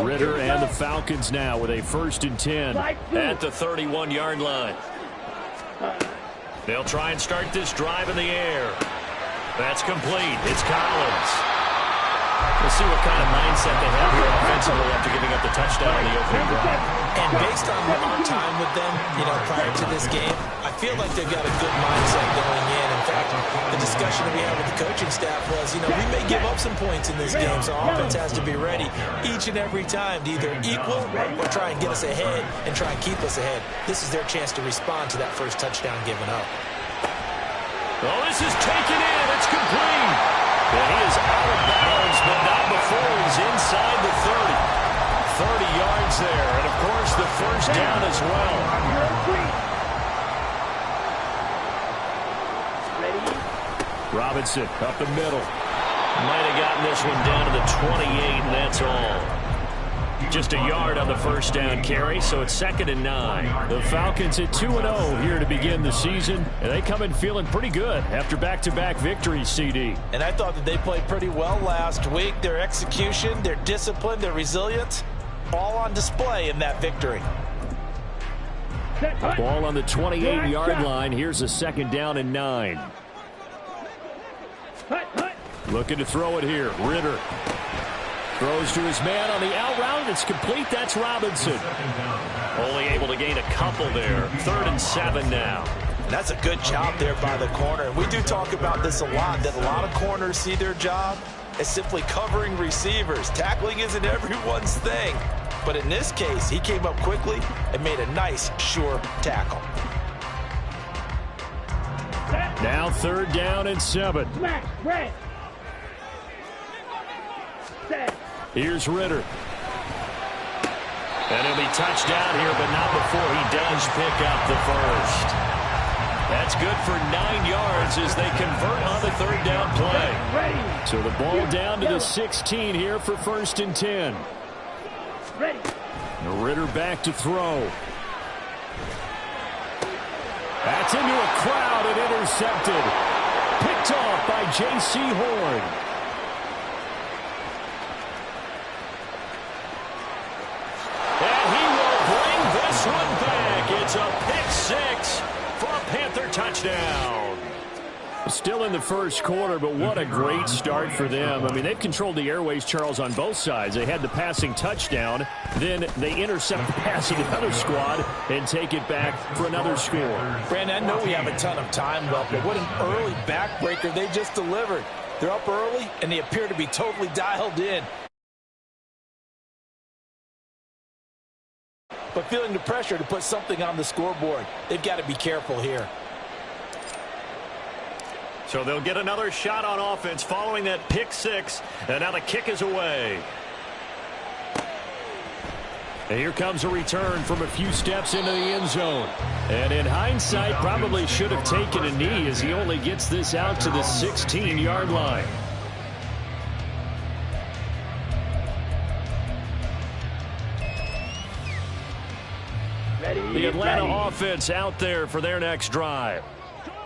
Ritter and the Falcons now with a 1st and 10 at the 31-yard line. They'll try and start this drive in the air. That's complete. It's Collins. We'll see what kind of mindset they have here offensively after giving up the touchdown on the opening drive. And based on our time with them, prior to this game, I feel like they've got a good mindset going in. In fact, the discussion that we had with the coaching staff was, we may give up some points in this game, so our offense has to be ready each and every time to either equal or try and get us ahead and try and keep us ahead. This is their chance to respond to that first touchdown given up. Oh, this is taken in. It's complete. And he is out of bounds, but not before he's inside the 30. 30 yards there, and of course the first down as well. Robinson up the middle. Might have gotten this one down to the 28, and that's all. Just a yard on the first down carry, so it's 2nd and 9. The Falcons at 2-0 here to begin the season, and they come in feeling pretty good after back-to-back victories, CD. And I thought that they played pretty well last week. Their execution, their discipline, their resilience, all on display in that victory. Ball on the 28-yard line. Here's a 2nd down and 9. Looking to throw it here. Ritter throws to his man on the out route. It's complete. That's Robinson. Only able to gain a couple there. 3rd and 7 now. That's a good job there by the corner. We do talk about this a lot, that a lot of corners see their job as simply covering receivers. Tackling isn't everyone's thing. But in this case, he came up quickly and made a nice, sure tackle. Now 3rd down and 7. Here's Ritter. And he'll be touched down here, but not before he does pick up the first. That's good for 9 yards as they convert on the 3rd down play. So the ball down to the 16 here for 1st and 10. Ritter back to throw. That's into a crowd and intercepted. Picked off by J.C. Horn. And he will bring this one back. It's a pick 6 for a Panther touchdown. Still in the first quarter, but what a great start for them. I mean, they've controlled the airways, Charles, on both sides. They had the passing touchdown. Then they intercept the pass of the other squad and take it back for another score. Brandon, I know we have a ton of time left, but what an early backbreaker they just delivered. They're up early, and they appear to be totally dialed in. But feeling the pressure to put something on the scoreboard. They've got to be careful here. So they'll get another shot on offense following that pick 6. And now the kick is away. And here comes a return from a few steps into the end zone. And in hindsight, probably should have taken a knee as he only gets this out to the 16-yard line. The Atlanta offense out there for their next drive.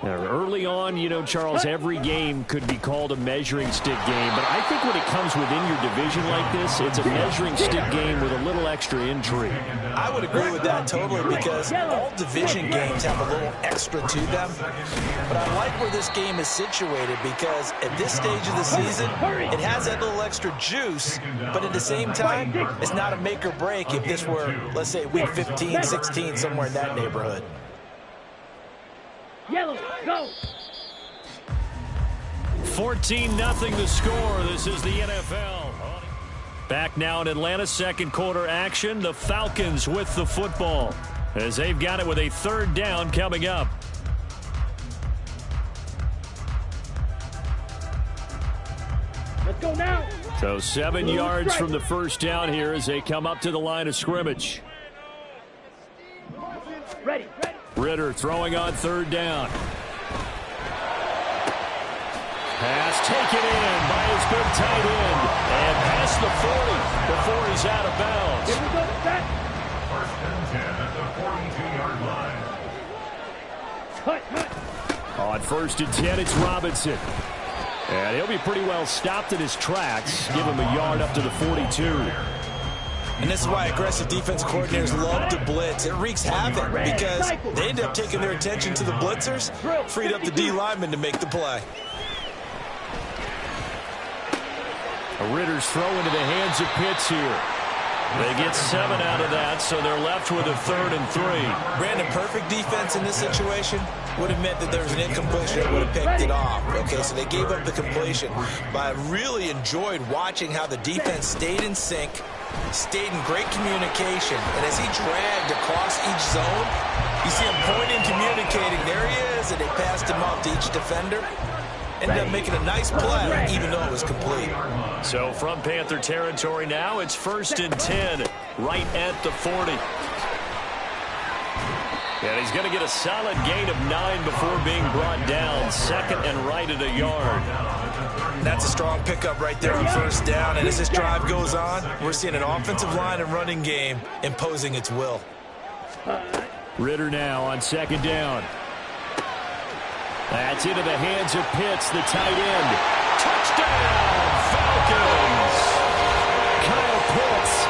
Now, early on, Charles, every game could be called a measuring stick game. But I think when it comes within your division like this, it's a measuring stick game with a little extra intrigue. I would agree with that totally because all division games have a little extra to them. But I like where this game is situated because at this stage of the season, it has that little extra juice. But at the same time, it's not a make or break if this were, let's say, week 15, 16, somewhere in that neighborhood. Yellow, go! 14-0 the score. This is the NFL. Back now in Atlanta, second quarter action. The Falcons with the football as they've got it with a 3rd down coming up. Let's go now. So 7 yards from the first down here as they come up to the line of scrimmage. Ready. Ritter throwing on 3rd down. Pass taken in by his big tight end. And past the 40 before he's out of bounds. Here we go, set. 1st and 10 at the 42-yard line. Cut. On 1st and 10, it's Robinson. And he'll be pretty well stopped in his tracks. Give him a yard up to the 42. And this is why aggressive defense coordinators love to blitz. It wreaks havoc because they end up taking their attention to the blitzers, freed up the D lineman to make the play. A Ritter's throw into the hands of Pitts here. They get 7 out of that, so they're left with a 3rd and 3. Brandon, perfect defense in this situation would have meant that there was an incompletion that would have picked it off. Okay, so they gave up the completion. But I really enjoyed watching how the defense stayed in sync, stayed in great communication. And as he dragged across each zone, you see him pointing, communicating. There he is, and they passed him off to each defender. Ended up making a nice play, even though it was complete. So from Panther territory now, it's 1st and 10, right at the 40. And he's going to get a solid gain of 9 before being brought down. 2nd and right at a yard. That's a strong pickup right there on 1st down. And as this drive goes on, we're seeing an offensive line and running game imposing its will. Ritter now on 2nd down. That's into the hands of Pitts, the tight end. Touchdown, Falcons! Kyle Pitts,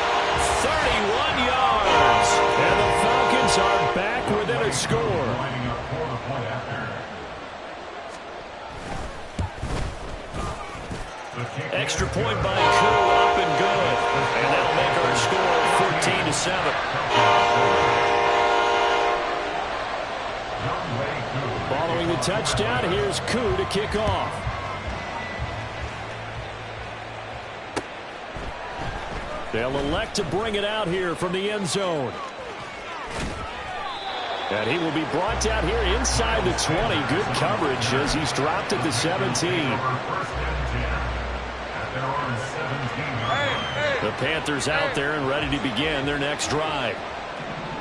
31 yards. And the Falcons are back within a score. Extra point by Koo, up and good. And that'll make our score 14-7. Following the touchdown, here's Koo to kick off. They'll elect to bring it out here from the end zone. And he will be brought down here inside the 20. Good coverage as he's dropped at the 17. The Panthers out there and ready to begin their next drive.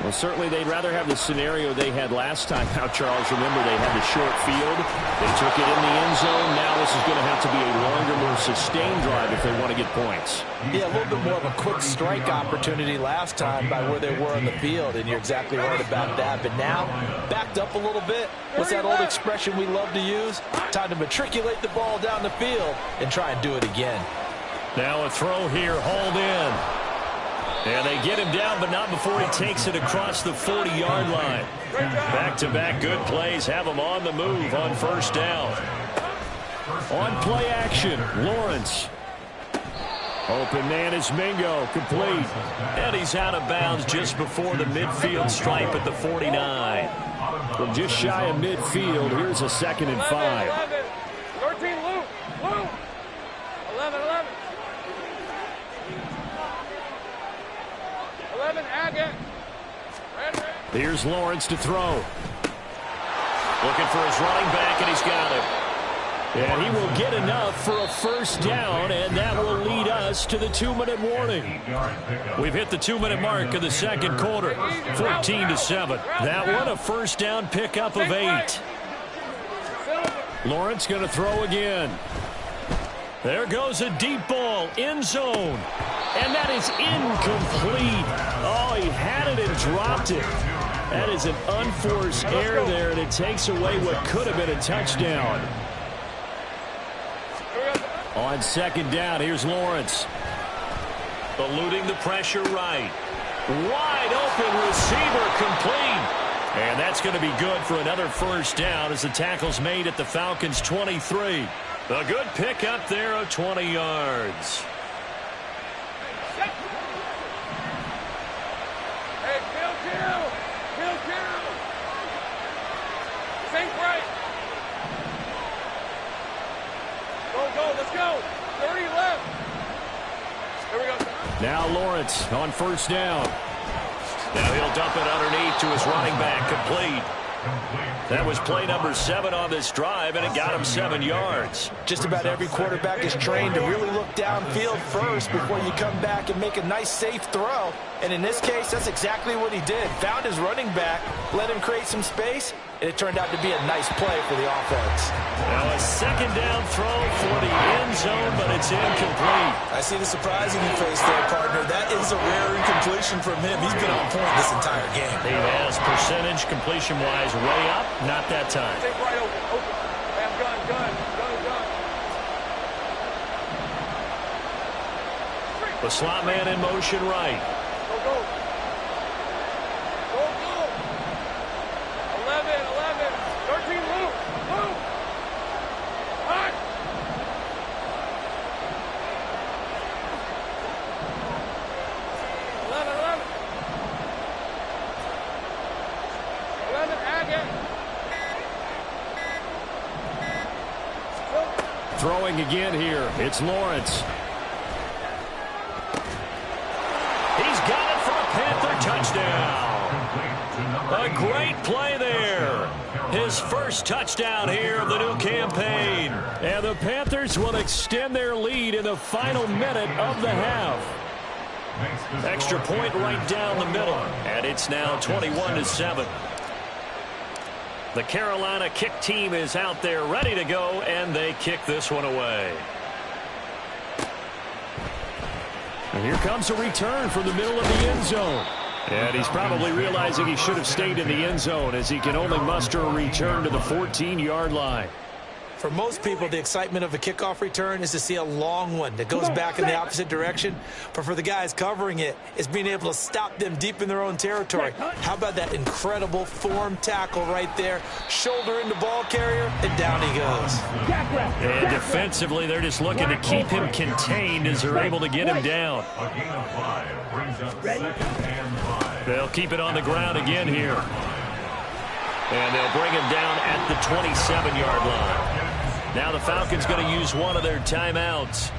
Well, certainly they'd rather have the scenario they had last time. Now, Charles, remember they had the short field. They took it in the end zone. Now this is going to have to be a longer, more sustained drive if they want to get points. Yeah, a little bit more of a quick strike opportunity last time by where they were on the field, and you're exactly right about that. But now, backed up a little bit. What's that old expression we love to use? Time to matriculate the ball down the field and try and do it again. Now a throw here, hauled in. And they get him down, but not before he takes it across the 40-yard line. Back-to-back good plays have him on the move on 1st down. On play action, Lawrence. Open man is Mingo, complete. And he's out of bounds just before the midfield stripe at the 49. From just shy of midfield, here's a 2nd and 5. 13, Luke. 11. 11, Agate. Here's Lawrence to throw. Looking for his running back, and he's got it. And he will get enough for a 1st down, and that will lead us to the 2-minute warning. We've hit the 2-minute mark of the 2nd quarter, 14-7. That one, a 1st down pickup of 8. Lawrence going to throw again. There goes a deep ball, end zone. And that is incomplete. Oh, he had it and dropped it. That is an unforced error there, and it takes away what could have been a touchdown. On 2nd down, here's Lawrence. Eluding the pressure right. Wide open receiver, complete. And that's going to be good for another 1st down as the tackle's made at the Falcons' 23. A good pickup there of 20 yards. Hey, kill. Think right. Go, let's go. 30 left. There we go. Now Lawrence on 1st down. Now he'll dump it underneath to his running back, complete. That was play number 7 on this drive, and it got him 7 yards. Just about every quarterback is trained to really look downfield first before you come back and make a nice, safe throw. And in this case, that's exactly what he did. Found his running back, let him create some space, and it turned out to be a nice play for the offense. Now a 2nd down throw for the end zone, but it's incomplete. I see the surprise in your face there, partner. That is a rare incompletion from him. He's been on point this entire game. He has percentage completion-wise way up, not that time. Take right open. Bam, gun. The slot man in motion right. throwing again here. It's Lawrence. He's got it for a Panther touchdown. A great play there. His first touchdown here of the new campaign. And the Panthers will extend their lead in the final minute of the half. Extra point right down the middle. And it's now 21-7. The Carolina kick team is out there ready to go, and they kick this one away. And here comes a return from the middle of the end zone. And he's probably realizing he should have stayed in the end zone as he can only muster a return to the 14-yard line. For most people, the excitement of a kickoff return is to see a long one that goes back in the opposite direction. But for the guys covering it, it's being able to stop them deep in their own territory. How about that incredible form tackle right there? Shoulder in the ball carrier, and down he goes. And defensively, they're just looking to keep him contained as they're able to get him down. A gain of 5 brings up 2nd and 5. They'll keep it on the ground again here. And they'll bring him down at the 27-yard line. Now the Falcons going to use one of their timeouts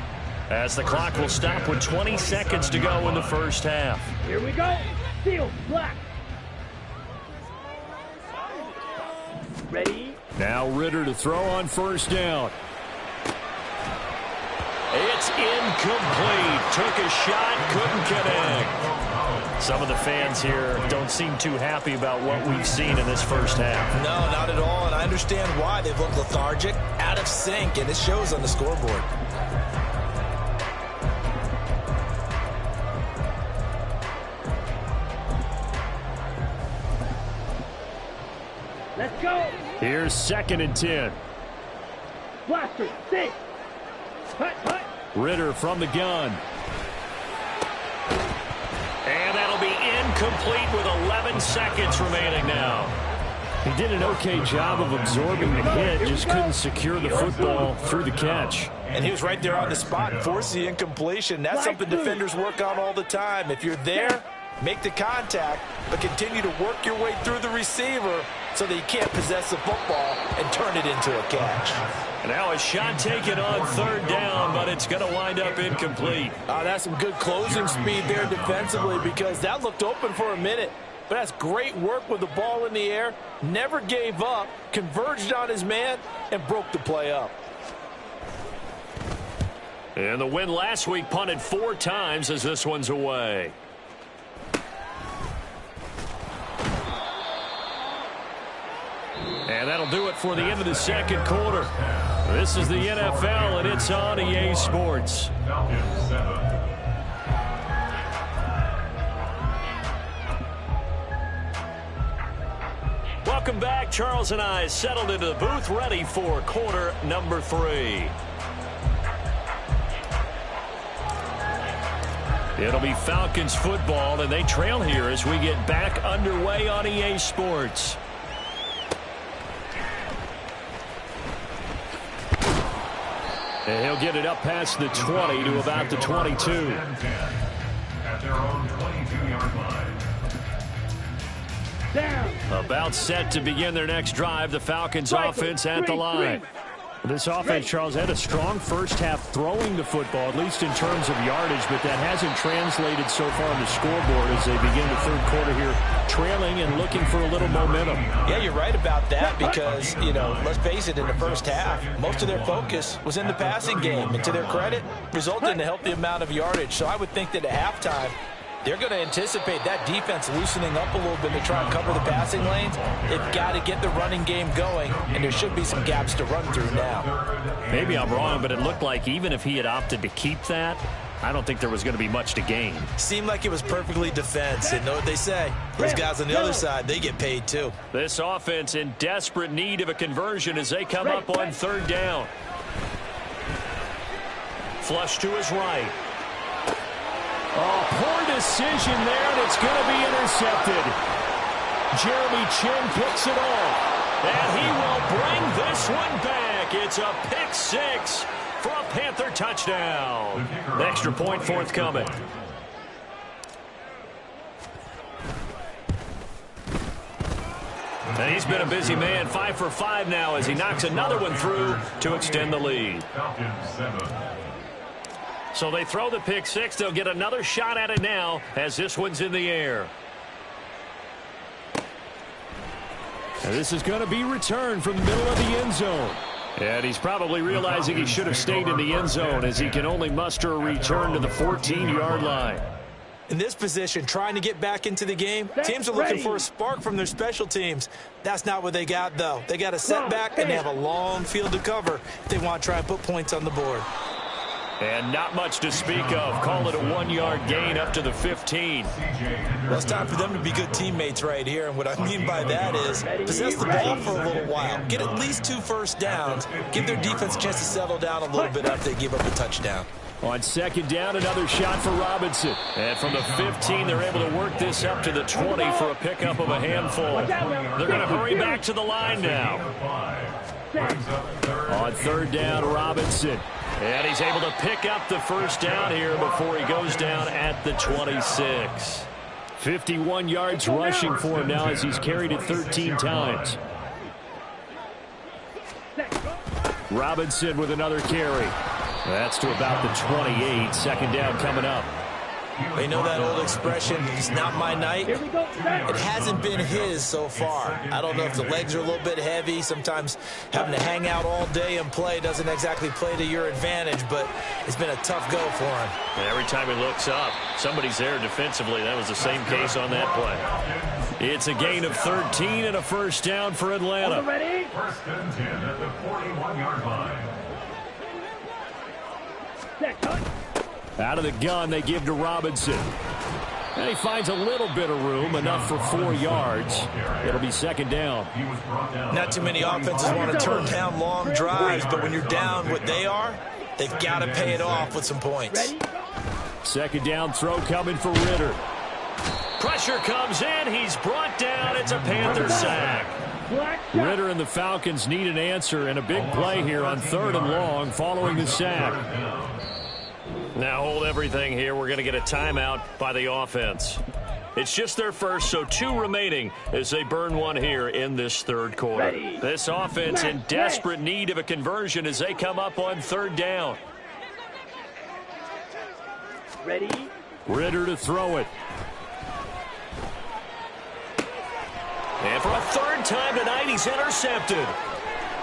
as the clock will stop with 20 seconds to go in the first half. Here we go. Field black. Ready? Now Ritter to throw on first down. It's incomplete. Took a shot, couldn't connect. Some of the fans here don't seem too happy about what we've seen in this first half. No, not at all, and I understand why. They've looked lethargic, out of sync, and it shows on the scoreboard. Let's go. Here's 2nd and 10. Blaster, sit. Hut, hut. Ritter from the gun. And that'll be incomplete with 11 seconds remaining now. He did an okay job of absorbing the hit, just couldn't secure the football through the catch. And he was right there on the spot and forced the incompletion. That's something defenders work on all the time. If you're there, make the contact, but continue to work your way through the receiver so that you can't possess the football and turn it into a catch. And now a shot taken on 3rd down, but it's going to wind up incomplete. That's some good closing speed there defensively because that looked open for a minute. But that's great work with the ball in the air. Never gave up, converged on his man, and broke the play up. And the win last week punted 4 times as this one's away. And that'll do it for the end of the second quarter. This is the NFL, and it's on EA Sports. Falcons 7. Welcome back. Charles and I settled into the booth, ready for quarter number 3. It'll be Falcons football, and they trail here as we get back underway on EA Sports. And he'll get it up past the 20 to about the 22. At their own 22-yard line. Down. About set to begin their next drive, the Falcons offense at the line. This offense, Charles, had a strong first half throwing the football, at least in terms of yardage, but that hasn't translated so far on the scoreboard as they begin the third quarter here, trailing and looking for a little momentum. Yeah, you're right about that because, you know, let's face it, in the first half, most of their focus was in the passing game. And to their credit, resulted in a healthy amount of yardage. So I would think that at halftime, they're going to anticipate that defense loosening up a little bit to try and cover the passing lanes. They've got to get the running game going, and there should be some gaps to run through now. Maybe I'm wrong, but it looked like even if he had opted to keep that, I don't think there was going to be much to gain. Seemed like it was perfectly defense, and know what they say. Those guys on the other side, they get paid too. This offense in desperate need of a conversion as they come up on 3rd down. Flush to his right. Oh, poor decision there, and it's going to be intercepted. Jeremy Chin picks it off, and he will bring this one back. It's a pick 6 for a Panther touchdown. The extra point forthcoming. And he's been a busy man, 5 for 5 now as he knocks another one through to extend the lead. So they throw the pick six. They'll get another shot at it now as this one's in the air. And this is going to be returned from the middle of the end zone. And he's probably realizing he should have stayed in the end zone as he can only muster a return to the 14-yard line. In this position, trying to get back into the game, teams are looking for a spark from their special teams. That's not what they got, though. They got a setback, and they have a long field to cover if they want to try and put points on the board. And not much to speak of. Call it a 1-yard gain up to the 15. Well, it's time for them to be good teammates right here. And what I mean by that is possess the ball for a little while. Get at least 2 first downs. Give their defense a chance to settle down a little bit after they give up a touchdown. On second down, another shot for Robinson. And from the 15, they're able to work this up to the 20 for a pickup of a handful. They're going to hurry back to the line now. On third down, Robinson. And he's able to pick up the first down here before he goes down at the 26. 51 yards rushing for him now as he's carried it 13 times. Robinson with another carry. That's to about the 28. Second down coming up. They know that old expression, it's not my night. It hasn't been his so far. I don't know if the legs are a little bit heavy. Sometimes having to hang out all day and play doesn't exactly play to your advantage, but it's been a tough go for him. And every time he looks up, somebody's there defensively. That was the same case on that play. It's a gain of 13 and a first down for Atlanta. First and 10 at the 41-yard line. Out of the gun, they give to Robinson. And he finds a little bit of room, enough for 4 yards. It'll be second down. Not too many offenses want to turn down long drives, but when you're down what they are, they've got to pay it off with some points. Second down throw coming for Ritter. Pressure comes in. He's brought down. It's a Panther sack. Ritter and the Falcons need an answer, and a big play here on third and long following the sack. Now hold everything here. We're going to get a timeout by the offense. It's just their first, so 2 remaining as they burn one here in this third quarter. This offense in desperate need of a conversion as they come up on third down. Ritter to throw it. And for a third time tonight, he's intercepted.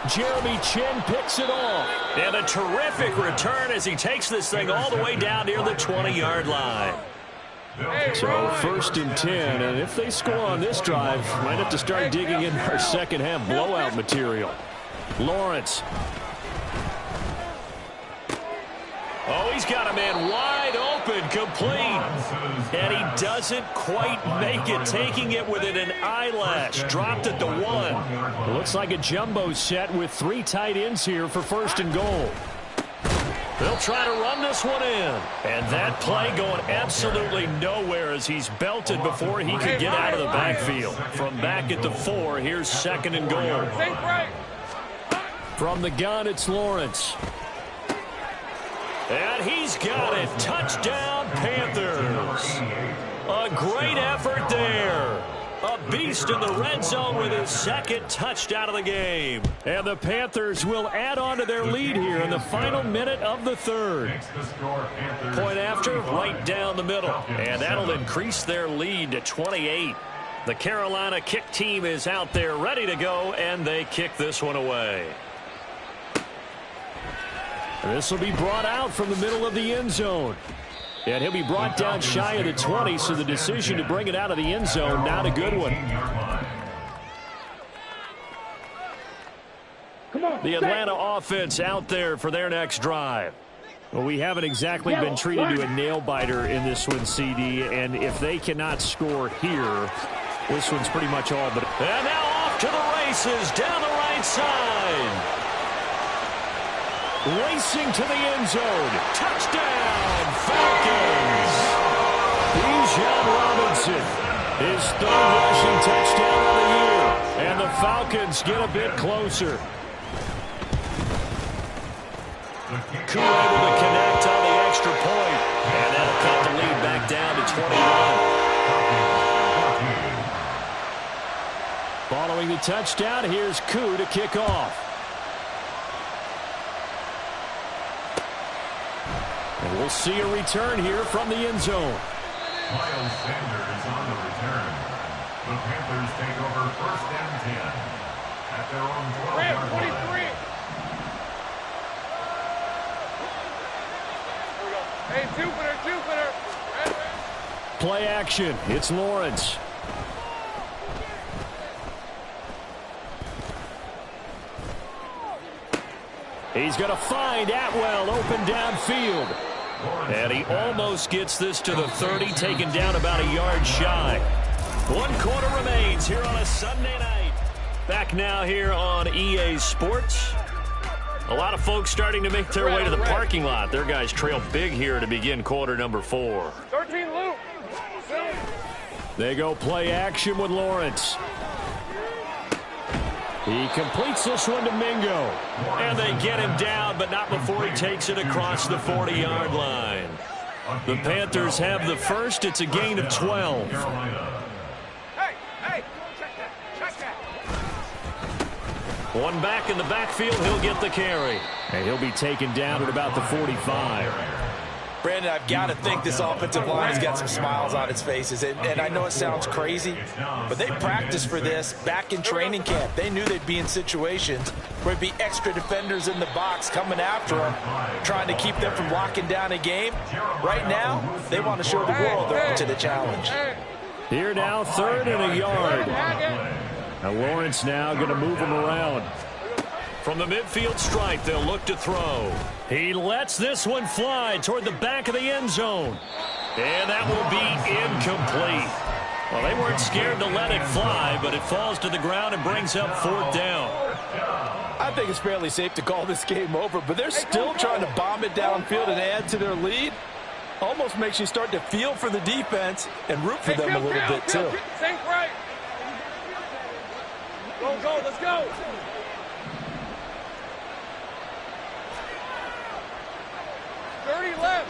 Jeremy Chin picks it off. And a terrific return as he takes this thing all the way down near the 20-yard line. So first and 10, and if they score on this drive, might have to start digging in our second half blowout material. Lawrence. Oh, he's got a man wide open, complete. And he doesn't quite make it, taking it within an eyelash. Dropped at the 1. Looks like a jumbo set with 3 tight ends here for first and goal. They'll try to run this one in. And that play going absolutely nowhere as he's belted before he could get out of the backfield. From back at the 4, here's second and goal. From the gun, it's Lawrence. And he's got it. Touchdown, Panthers. A great effort there. A beast in the red zone with his second touchdown of the game. And the Panthers will add on to their lead here in the final minute of the third. Point after, right down the middle. And that'll increase their lead to 28. The Carolina kick team is out there ready to go, and they kick this one away. This will be brought out from the middle of the end zone. And he'll be brought down shy of the 20, so the decision to bring it out of the end zone, not a good one. The Atlanta offense out there for their next drive. Well, we haven't exactly been treated to a nail-biter in this one, CD, and if they cannot score here, this one's pretty much all but... And now off to the races down the right side. Racing to the end zone. Touchdown, Falcons. Bijan Robinson, his third rushing touchdown of the year. And the Falcons get a bit closer. Koo able to connect on the extra point. And that'll cut the lead back down to 21. Following the touchdown, here's Koo to kick off. And we'll see a return here from the end zone. Miles Sanders on the return. The Panthers take over 1st and 10 at their own 12-yard line. 23. Hey, Jupiter. Play action. It's Lawrence. He's going to find Atwell open downfield. And he almost gets this to the 30, taken down about a yard shy. 1 quarter remains here on a Sunday night. Back now here on EA Sports. A lot of folks starting to make their way to the parking lot. Their guys trail big here to begin quarter number 4. 13 loop. They go play action with Lawrence. He completes this one to Mingo. And they get him down, but not before he takes it across the 40-yard line. The Panthers have the first. It's a gain of 12. Hey, check that. One back in the backfield, he'll get the carry. And he'll be taken down at about the 45. Brandon, I've got to think this offensive line has got some smiles on its faces. And I know it sounds crazy, but they practiced for this back in training camp. They knew they'd be in situations where there'd be extra defenders in the box coming after them, trying to keep them from locking down a game. Right now, they want to show the world they're up to the challenge. Here now, 3rd and a yard. Now Lawrence now going to move him around. From the midfield stripe, they'll look to throw. He lets this one fly toward the back of the end zone. And that will be incomplete. Well, they weren't scared to let it fly, but it falls to the ground and brings up 4th down. I think it's fairly safe to call this game over, but they're still trying to bomb it downfield and add to their lead. Almost makes you start to feel for the defense and root for them a little bit, too. Think right. Go, let's go. Left.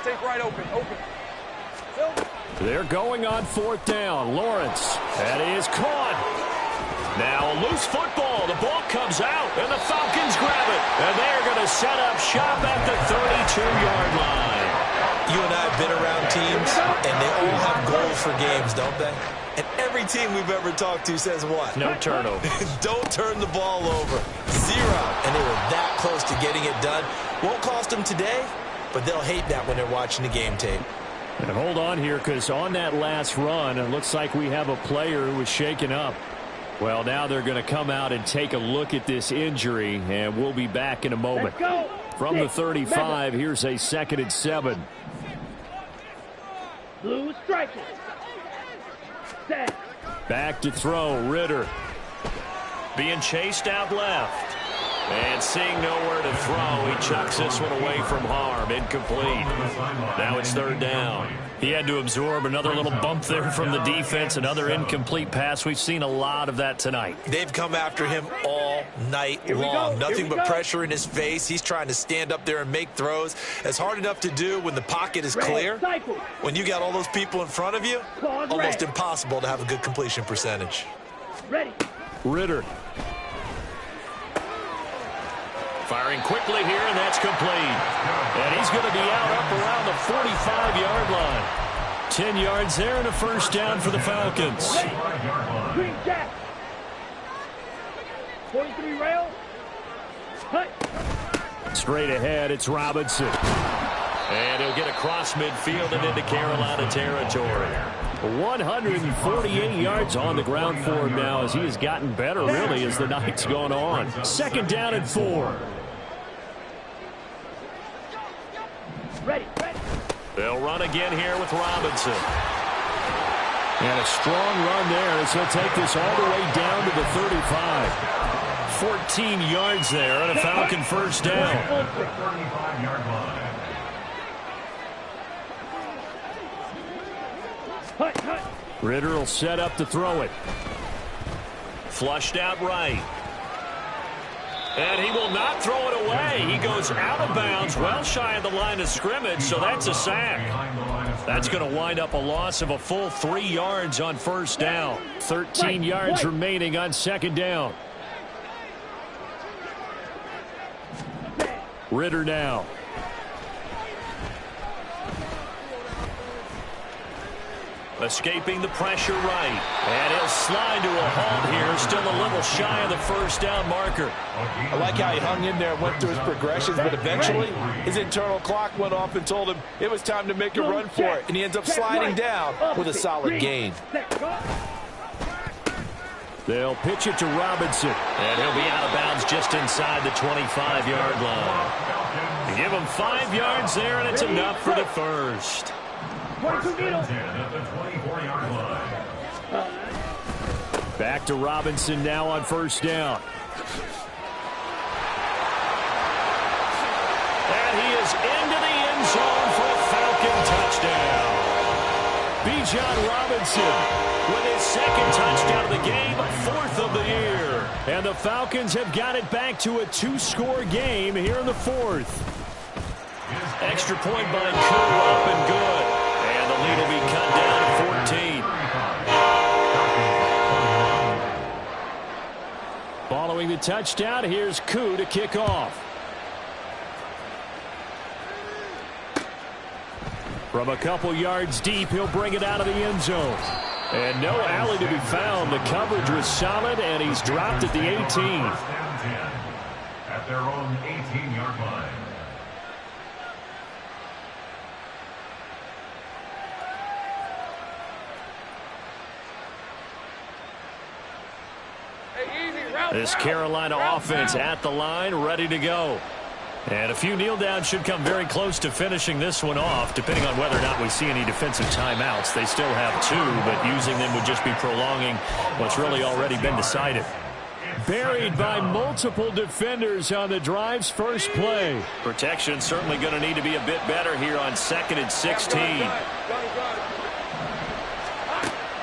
Take right, open. They're going on 4th down. Lawrence, that is caught. Now a loose football. The ball comes out, and the Falcons grab it. And they're going to set up shop at the 32-yard line. You and I have been around teams, and they all have goals for games, don't they? And every team we've ever talked to says what? No turnover. Don't turn the ball over. 0. And they were that close to getting it done. Won't cost them today, but they'll hate that when they're watching the game tape. And hold on here, because on that last run, it looks like we have a player who was shaken up. Well, now they're going to come out and take a look at this injury, and we'll be back in a moment. From the 35, here's a 2nd and 7. Blue striking. Set. Back to throw, Ritter. Being chased out left. And seeing nowhere to throw, he chucks this one away from harm. Incomplete. Now it's 3rd down. He had to absorb another little bump there from the defense, another incomplete pass. We've seen a lot of that tonight. They've come after him all night long. Nothing but pressure in his face. He's trying to stand up there and make throws. It's hard enough to do when the pocket is clear. When you got all those people in front of you, almost impossible to have a good completion percentage. Ready. Ritter. Firing quickly here, and that's complete. And he's going to be out up around the 45-yard line. 10 yards there and a 1st down for the Falcons. Green Jack. 43 rail. Hut. Straight ahead, it's Robinson. And he'll get across midfield and into Carolina territory. 148 yards on the ground for him now as he has gotten better, really, as the night's gone on. 2nd down and 4. Ready. They'll run again here with Robinson. And a strong run there as he'll take this all the way down to the 35. 14 yards there and a Falcon 1st down. 35-yard line. Ritter will set up to throw it. Flushed out right. And he will not throw it away. He goes out of bounds, well shy of the line of scrimmage, so that's a sack. That's going to wind up a loss of a full 3 yards on first down. 13 yards remaining on second down. Ritter now. Escaping the pressure right. And he'll slide to a halt here. Still a little shy of the first down marker. I like how he hung in there and went through his progressions, but eventually his internal clock went off and told him it was time to make a run for it. And he ends up sliding down with a solid gain. They'll pitch it to Robinson. And he'll be out of bounds just inside the 25-yard line. Give him 5 yards there, and it's enough for the first. Back to Robinson now on first down. And he is into the end zone for a Falcon touchdown. Bijan Robinson with his second touchdown of the game, 4th of the year. And the Falcons have got it back to a 2-score game here in the 4th. Extra point by Koo, up and good. And the lead will be cut down to 14. Following the touchdown, here's Koo to kick off. From a couple yards deep, he'll bring it out of the end zone. And no alley to be found. The coverage was solid, and he's dropped at the 18. At their own 18-yard line. This Carolina offense at the line, ready to go. And a few kneel downs should come very close to finishing this one off, depending on whether or not we see any defensive timeouts. They still have 2, but using them would just be prolonging what's really already been decided. Buried by multiple defenders on the drive's first play. Protection certainly going to need to be a bit better here on 2nd and 16.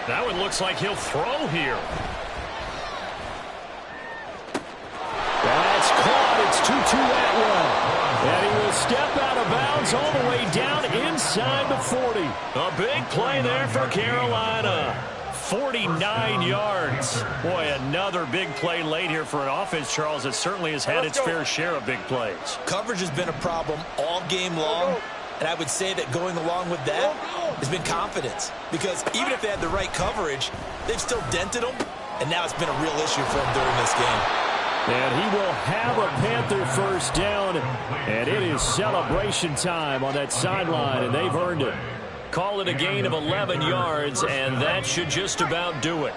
That one looks like he'll throw here. That's caught. It's Tutu Atwell. And he will step out of bounds all the way down inside the 40. A big play there for Carolina. 49 yards. Boy, another big play late here for an offense, Charles, that certainly has had its fair share of big plays. Coverage has been a problem all game long. And I would say that going along with that has been confidence. Because even if they had the right coverage, they've still dented them. And now it's been a real issue for them during this game. And he will have a Panther first down. And it is celebration time on that sideline, and they've earned it. Call it a gain of 11 yards, and that should just about do it.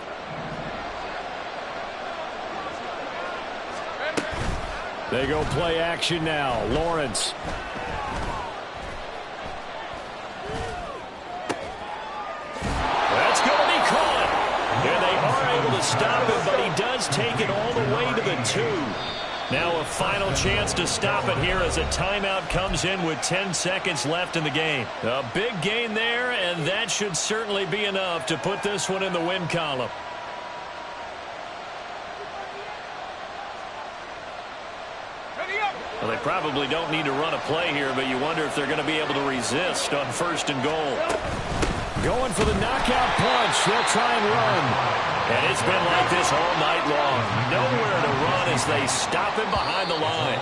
They go play action now. Lawrence. That's going to be caught. And they are able to stop him, but he does take it all the way to the 2. Now a final chance to stop it here as a timeout comes in with 10 seconds left in the game. A big gain there, and that should certainly be enough to put this one in the win column. Well, they probably don't need to run a play here, but you wonder if they're going to be able to resist on 1st and goal. Going for the knockout punch. They'll try and run. And it's been like this all night long. Nowhere to run as they stop him behind the line.